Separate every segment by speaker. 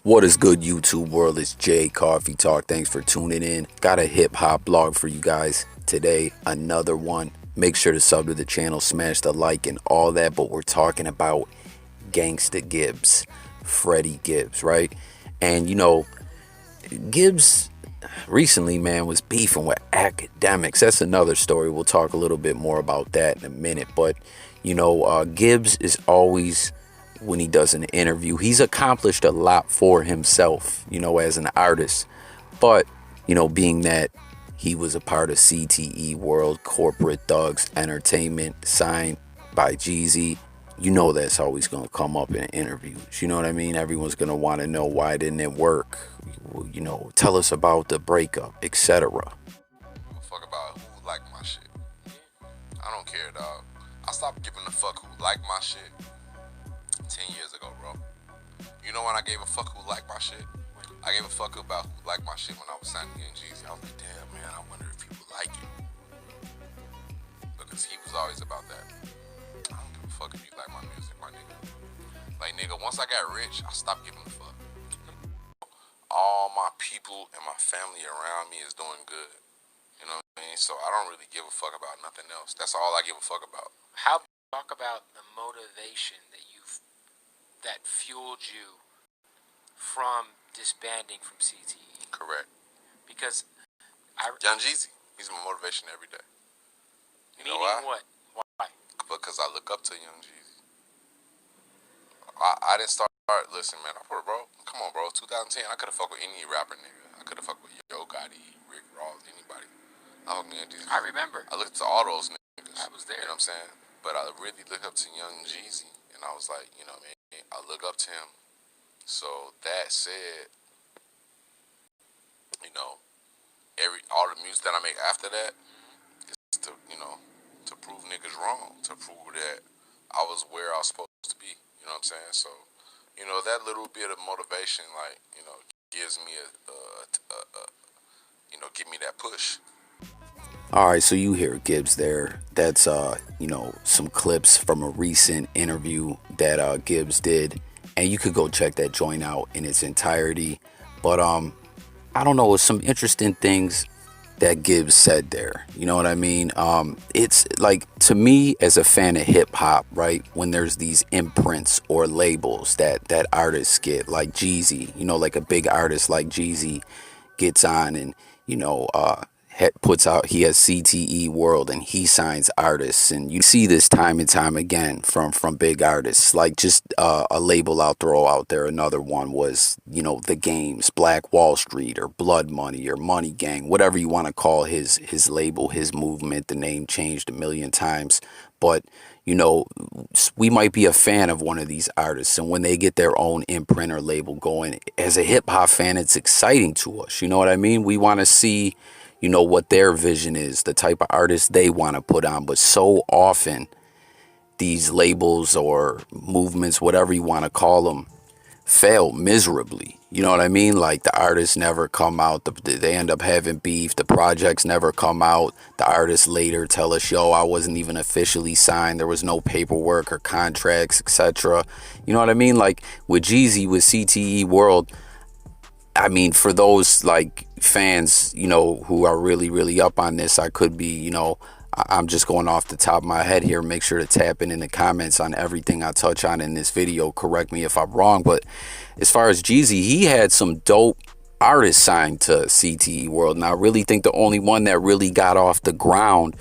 Speaker 1: What is good, YouTube world? It's Jay Coffee Talk. Thanks for tuning in. Got a hip hop blog for you guys today. Another one. Make sure to sub to the channel, smash the like and all that. But we're talking about Gangsta Gibbs, Freddie Gibbs, right? And you know, Gibbs recently, man, was beefing with Akademiks. That's another story. We'll talk a little bit more about that in a minute. But you know, Gibbs is always, when he does an interview, he's accomplished a lot for himself, you know, as an artist. But, you know, being that he was a part of CTE World, Corporate Thugs Entertainment, signed by Jeezy, you know that's always going to come up in interviews. You know what I mean? Everyone's going to want to know, why didn't it work? You know, tell us about the breakup, etc.
Speaker 2: Fuck about who like my shit. I don't care, dog. I stopped giving a fuck who like my shit 10 years ago, bro. You know when I gave a fuck who liked my shit? I gave a fuck about who liked my shit when I was signing in Jeezy. I was like, damn, man, I wonder if people like it. Because he was always about that. I don't give a fuck if you like my music, my nigga. Like, nigga, once I got rich, I stopped giving a fuck. All my people and my family around me is doing good. You know what I mean? So I don't really give a fuck about nothing else. That's all I give a fuck about.
Speaker 3: How talk about the motivation that fueled you from disbanding from CTE?
Speaker 2: Correct.
Speaker 3: Because
Speaker 2: Young Jeezy, he's my motivation every day. You know
Speaker 3: meaning
Speaker 2: why?
Speaker 3: What? Why?
Speaker 2: Because I look up to Young Jeezy. I didn't start. Listen, man, bro, come on, bro. 2010, I could have fucked with any rapper, nigga. I could have fucked with Yo Gotti, Rick Ross, anybody.
Speaker 3: I remember.
Speaker 2: I looked to all those niggas.
Speaker 3: I was there.
Speaker 2: You know what I'm saying? But I really looked up to Young Jeezy, and I was like, you know, man, I look up to him. So that said, you know, all the music that I make after that is to, you know, to prove niggas wrong, to prove that I was where I was supposed to be. You know what I'm saying? So, you know, that little bit of motivation, like, you know, gives me you know, give me that push.
Speaker 1: All right, so you hear Gibbs there. That's you know, some clips from a recent interview that Gibbs did, and you could go check that joint out in its entirety. But I don't know, some interesting things that Gibbs said there. You know what I mean? It's like, to me as a fan of hip hop, right, when there's these imprints or labels that artists get, like Jeezy, you know, like a big artist like Jeezy gets on and, you know, puts out, he has CTE World and he signs artists, and you see this time and time again from big artists. Like, just a label I'll throw out there, another one was, you know, The Game's Black Wall Street, or Blood Money, or Money Gang, whatever you want to call his label, his movement. The name changed a million times, but you know, we might be a fan of one of these artists, and when they get their own imprint or label going, as a hip hop fan, it's exciting to us. You know what I mean? We want to see, you know, what their vision is, the type of artist they want to put on. But so often these labels or movements, whatever you want to call them, fail miserably. You know what I mean? Like, the artists never come out. They end up having beef. The projects never come out. The artists later tell us, yo, I wasn't even officially signed. There was no paperwork or contracts, etc. You know what I mean? Like with Jeezy, with CTE World, I mean, for those like fans, you know, who are really, really up on this, I could be, you know, I'm just going off the top of my head here. Make sure to tap in the comments on everything I touch on in this video. Correct me if I'm wrong. But as far as Jeezy, he had some dope artists signed to CTE World. And I really think the only one that really got off the ground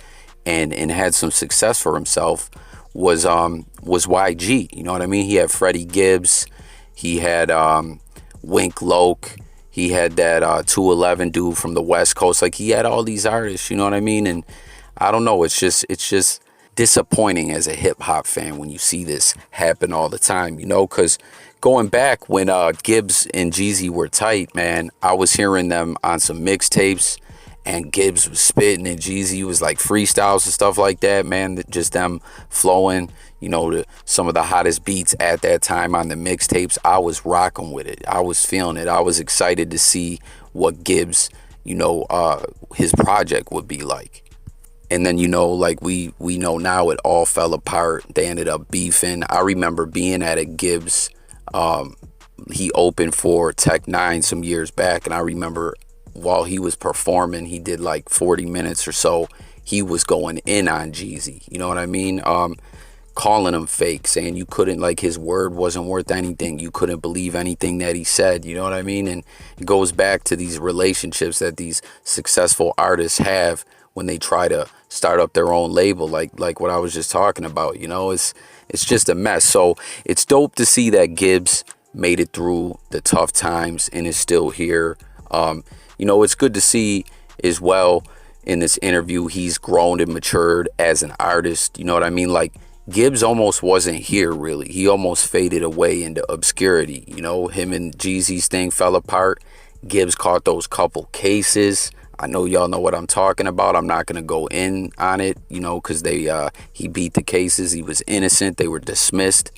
Speaker 1: and had some success for himself was YG. You know what I mean? He had Freddie Gibbs. He had Wink Loke. He had that 211 dude from the West Coast. Like, he had all these artists, you know what I mean? And I don't know, it's just disappointing as a hip hop fan when you see this happen all the time, you know, because going back when Gibbs and Jeezy were tight, man, I was hearing them on some mixtapes, and Gibbs was spitting and Jeezy was like freestyles and stuff like that, man, just them flowing, you know, some of the hottest beats at that time on the mixtapes. I was rocking with it. I was feeling it. I was excited to see what Gibbs, you know, his project would be like. And then, you know, like we know now, it all fell apart. They ended up beefing. I remember being at a Gibbs he opened for Tech Nine some years back, and I remember while he was performing, he did like 40 minutes or so. He was going in on Jeezy. You know what I mean? Calling him fake, saying you couldn't, like, his word wasn't worth anything. You couldn't believe anything that he said. You know what I mean? And it goes back to these relationships that these successful artists have when they try to start up their own label, like what I was just talking about. You know, it's just a mess. So it's dope to see that Gibbs made it through the tough times and is still here. You know, it's good to see as well in this interview he's grown and matured as an artist. You know what I mean? Like, Gibbs almost wasn't here, really. He almost faded away into obscurity. You know, him and Jeezy's thing fell apart. Gibbs caught those couple cases. I know y'all know what I'm talking about. I'm not going to go in on it, you know, because he beat the cases. He was innocent. They were dismissed.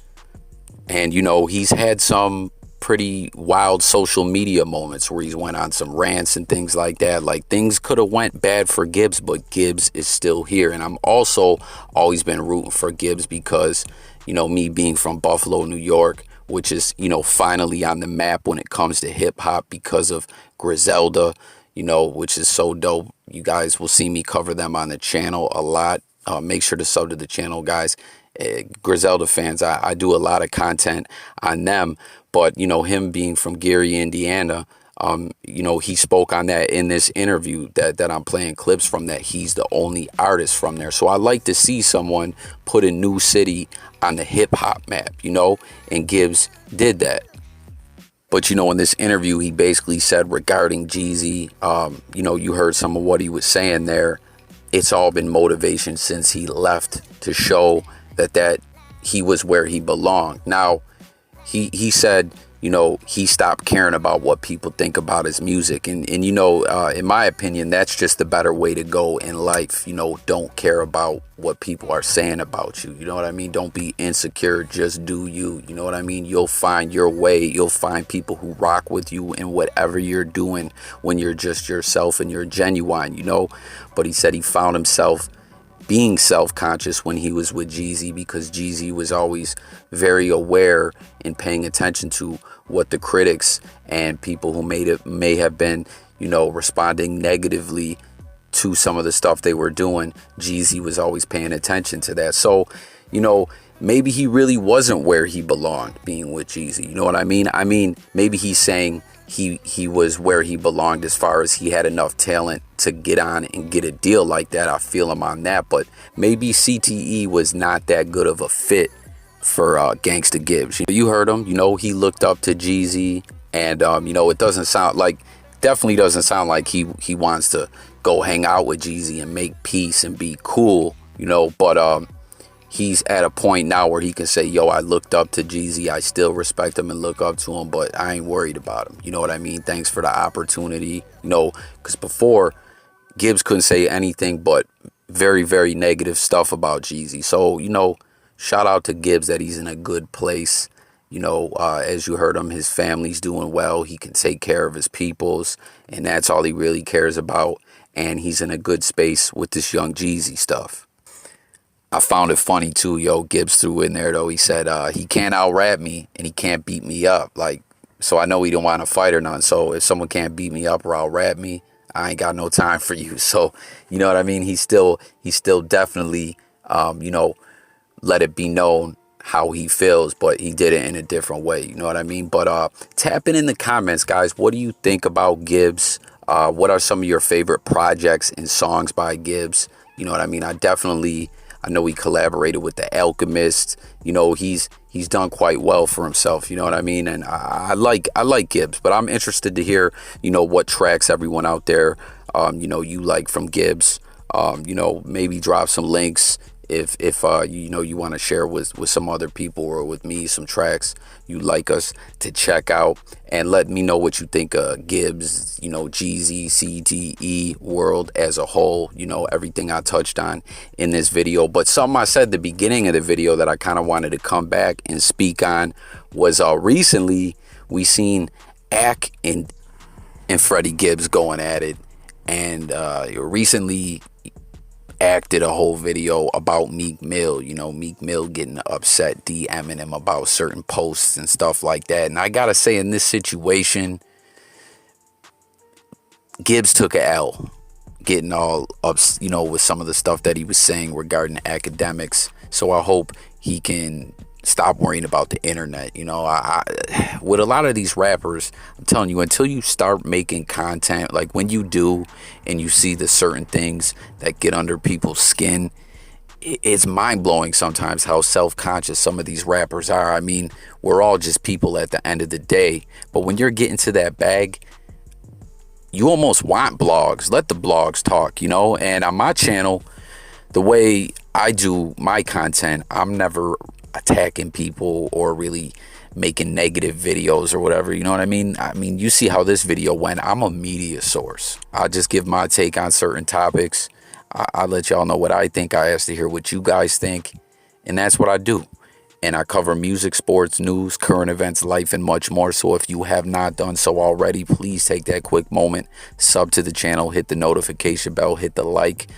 Speaker 1: And, you know, he's had some pretty wild social media moments where he's went on some rants and things like that. Like, things could have went bad for Gibbs, but Gibbs is still here. And I'm also always been rooting for Gibbs because, you know, me being from Buffalo, New York, which is, you know, finally on the map when it comes to hip hop because of Griselda, you know, which is so dope. You guys will see me cover them on the channel a lot. Make sure to sub to the channel, guys. Griselda fans, I do a lot of content on them. But, you know, him being from Gary, Indiana, you know, he spoke on that in this interview that I'm playing clips from, that he's the only artist from there. So I like to see someone put a new city on the hip hop map, you know, and Gibbs did that. But, you know, in this interview, he basically said regarding Jeezy, you know, you heard some of what he was saying there. It's all been motivation since he left to show that he was where he belonged. Now, he said, you know, he stopped caring about what people think about his music. And you know, in my opinion, that's just the better way to go in life. You know, don't care about what people are saying about you. You know what I mean? Don't be insecure. Just do you. You know what I mean? You'll find your way. You'll find people who rock with you in whatever you're doing when you're just yourself and you're genuine, you know? But he said he found himself being self-conscious when he was with Jeezy, because Jeezy was always very aware and paying attention to what the critics and people who may have been, you know, responding negatively to some of the stuff they were doing. Jeezy was always paying attention to that. So, you know, maybe he really wasn't where he belonged being with Jeezy. You know what I mean? I mean, maybe he's saying he was where he belonged as far as he had enough talent to get on and get a deal like that. I feel him on that. But maybe CTE was not that good of a fit for Gangsta Gibbs. You heard him. You know, he looked up to Jeezy. And, you know, it doesn't sound like, definitely doesn't sound like he wants to go hang out with Jeezy and make peace and be cool, you know. But he's at a point now where he can say, yo, I looked up to Jeezy. I still respect him and look up to him, but I ain't worried about him. You know what I mean? Thanks for the opportunity. You know, because before, Gibbs couldn't say anything but very, very negative stuff about Jeezy. So, you know, shout out to Gibbs that he's in a good place. You know, as you heard him, his family's doing well. He can take care of his peoples, and that's all he really cares about. And he's in a good space with this young Jeezy stuff. I found it funny too, yo. Gibbs threw in there though. He said he can't out-rap me and he can't beat me up. Like, so I know he don't want to fight or none. So if someone can't beat me up or out-rap me, I ain't got no time for you. So, you know what I mean? He's still definitely, you know, let it be known how he feels, but he did it in a different way. You know what I mean? But tap in the comments, guys. What do you think about Gibbs? What are some of your favorite projects and songs by Gibbs? You know what I mean? I know he collaborated with the Alchemist. You know, he's done quite well for himself. You know what I mean? And I like Gibbs, but I'm interested to hear, you know, what tracks everyone out there, you know, you like from Gibbs. You know, maybe drop some links if you know, you want to share with some other people or with me some tracks you'd like us to check out, and let me know what you think of Gibbs, you know, Jeezy, CTE world as a whole, you know, everything I touched on in this video. But something I said at the beginning of the video that I kind of wanted to come back and speak on was recently we seen Ak and Freddie Gibbs going at it, and recently acted a whole video about Meek Mill, you know, Meek Mill getting upset, DMing him about certain posts and stuff like that. And I gotta say, in this situation, Gibbs took a L, getting all up, you know, with some of the stuff that he was saying regarding Akademiks. So I hope he can stop worrying about the internet. You know, with a lot of these rappers, I'm telling you, until you start making content, like when you do and you see the certain things that get under people's skin, it's mind-blowing sometimes how self-conscious some of these rappers are. I mean, we're all just people at the end of the day. But when you're getting to that bag, you almost want blogs. Let the blogs talk, you know? And on my channel, the way I do my content, I'm never attacking people or really making negative videos or whatever, you know what I mean? I mean, you see how this video went. I'm a media source. I just give my take on certain topics. I let y'all know what I think. I ask to hear what you guys think, and that's what I do. And I cover music, sports, news, current events, life, and much more. So if you have not done so already, please take that quick moment, sub to the channel, hit the notification bell, hit the like.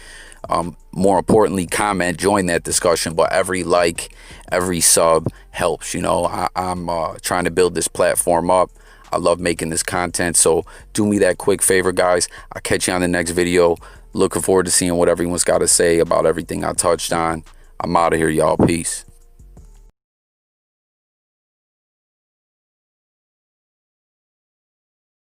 Speaker 1: More importantly, comment, join that discussion. But every like, every sub helps. You know, I'm trying to build this platform up. I love making this content. So do me that quick favor, guys. I'll catch you on the next video. Looking forward to seeing what everyone's got to say about everything I touched on. I'm out of here, y'all. Peace.